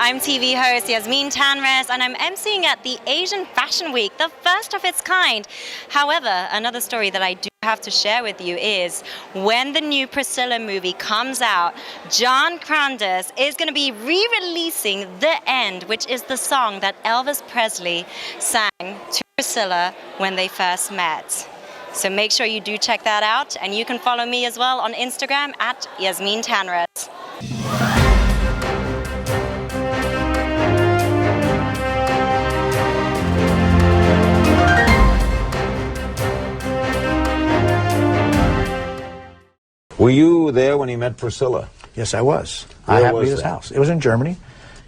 I'm TV host Yasmin Tanres, and I'm emceeing at the Asian Fashion Week, the first of its kind. However, another story that I do have to share with you is when the new Prescilla movie comes out, John Krondes is going to be re-releasing The End, which is the song that Elvis Presley sang to Prescilla when they first met. So make sure you do check that out, and you can follow me as well on Instagram at Yasmin Tanres. Were you there when he met Prescilla? Yes, I was. I happened to be at his house. It was in Germany.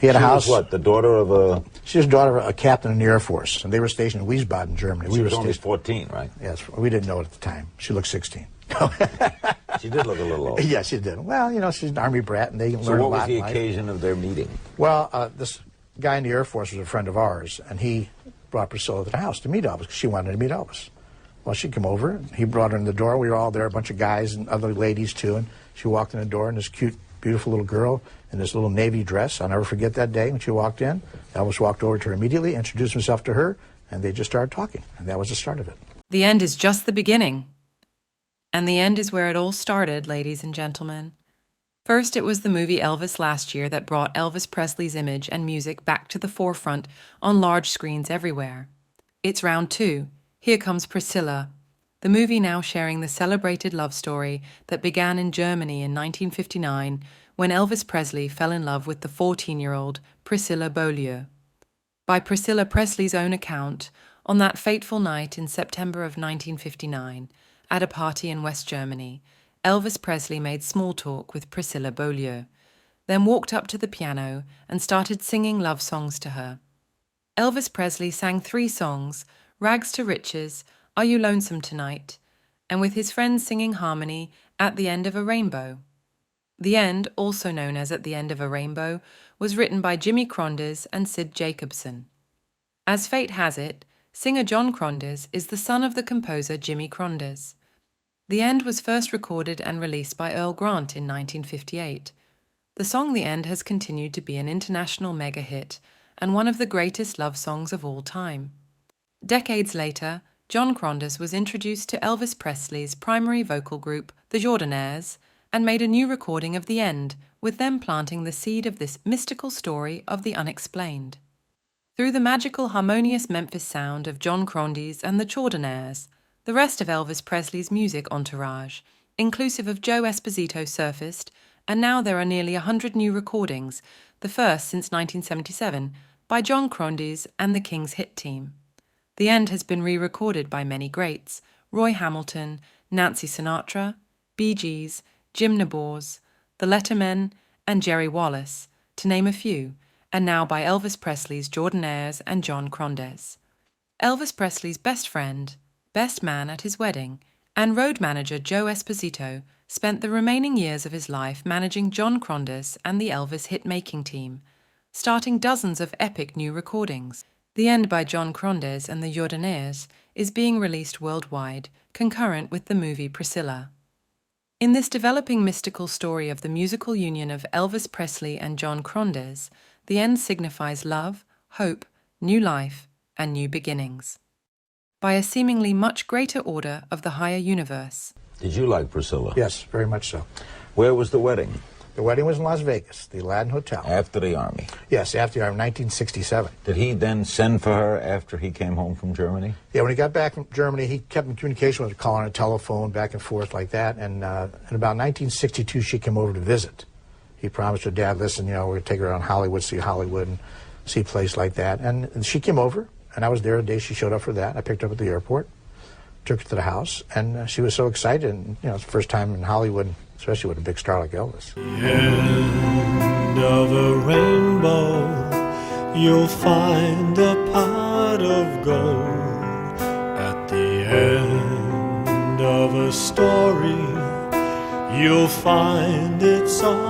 He had a house. She was what, the daughter of a... She was the daughter of a captain in the Air Force, and they were stationed in Wiesbaden, Germany. She was only 14, right? Yes, we didn't know it at the time. She looked 16. She did look a little old. Yes, she did. Well, you know, she's an Army brat, and they learn a lot. So what was the occasion of their meeting? Well, this guy in the Air Force was a friend of ours, and he brought Prescilla to the house to meet Elvis, because she wanted to meet Elvis. Well, she came over. He brought her in the door. We were all there, a bunch of guys and other ladies, too, and she walked in the door, and this cute, beautiful little girl in this little navy dress. I'll never forget that day when she walked in. Elvis walked over to her immediately, introduced himself to her, and they just started talking, and that was the start of it. The end is just the beginning. And the end is where it all started, ladies and gentlemen. First, it was the movie Elvis last year that brought Elvis Presley's image and music back to the forefront on large screens everywhere. It's round two. Here comes Prescilla, the movie now sharing the celebrated love story that began in Germany in 1959 when Elvis Presley fell in love with the 14-year-old Prescilla Beaulieu. By Prescilla Presley's own account, on that fateful night in September of 1959, at a party in West Germany, Elvis Presley made small talk with Prescilla Beaulieu, then walked up to the piano and started singing love songs to her. Elvis Presley sang 3 songs, Rags to Riches, Are You Lonesome Tonight, and with his friends singing harmony, At the End of a Rainbow. The End, also known as At the End of a Rainbow, was written by Jimmy Krondes and Sid Jacobson. As fate has it, singer John Krondes is the son of the composer Jimmy Krondes. The End was first recorded and released by Earl Grant in 1958. The song The End has continued to be an international mega hit and one of the greatest love songs of all time. Decades later, John Krondes was introduced to Elvis Presley's primary vocal group, the Jordanaires, and made a new recording of The End, with them planting the seed of this mystical story of the unexplained. Through the magical, harmonious Memphis sound of John Krondes and the Jordanaires, the rest of Elvis Presley's music entourage, inclusive of Joe Esposito, surfaced, and now there are nearly 100 new recordings, the first since 1977, by John Krondes and the King's Hit Team. The End has been re-recorded by many greats, Roy Hamilton, Nancy Sinatra, Bee Gees, Jim Nabors, The Lettermen, and Jerry Wallace, to name a few, and now by Elvis Presley's Jordanaires and John Krondes. Elvis Presley's best friend, best man at his wedding, and road manager Joe Esposito spent the remaining years of his life managing John Krondes and the Elvis hit-making team, starting dozens of epic new recordings. The End by John Krondes and the Jordanaires is being released worldwide, concurrent with the movie Prescilla. In this developing mystical story of the musical union of Elvis Presley and John Krondes, the end signifies love, hope, new life, and new beginnings. By a seemingly much greater order of the higher universe. Did you like Prescilla? Yes, very much so. Where was the wedding? The wedding was in Las Vegas, the Aladdin Hotel. After the Army? Yes, after the Army, 1967. Did he then send for her after he came home from Germany? Yeah, when he got back from Germany, he kept in communication with her, calling a telephone back and forth like that. And in about 1962, she came over to visit. He promised her, Dad, listen, you know, we're going to take her around Hollywood, see Hollywood, and see a place like that. And she came over, and I was there the day she showed up for that. I picked her up at the airport, took her to the house, and she was so excited. And, you know, it's the first time in Hollywood, especially with a big star like Elvis. End of a rainbow, you'll find a pot of gold. At the end of a story, you'll find it's all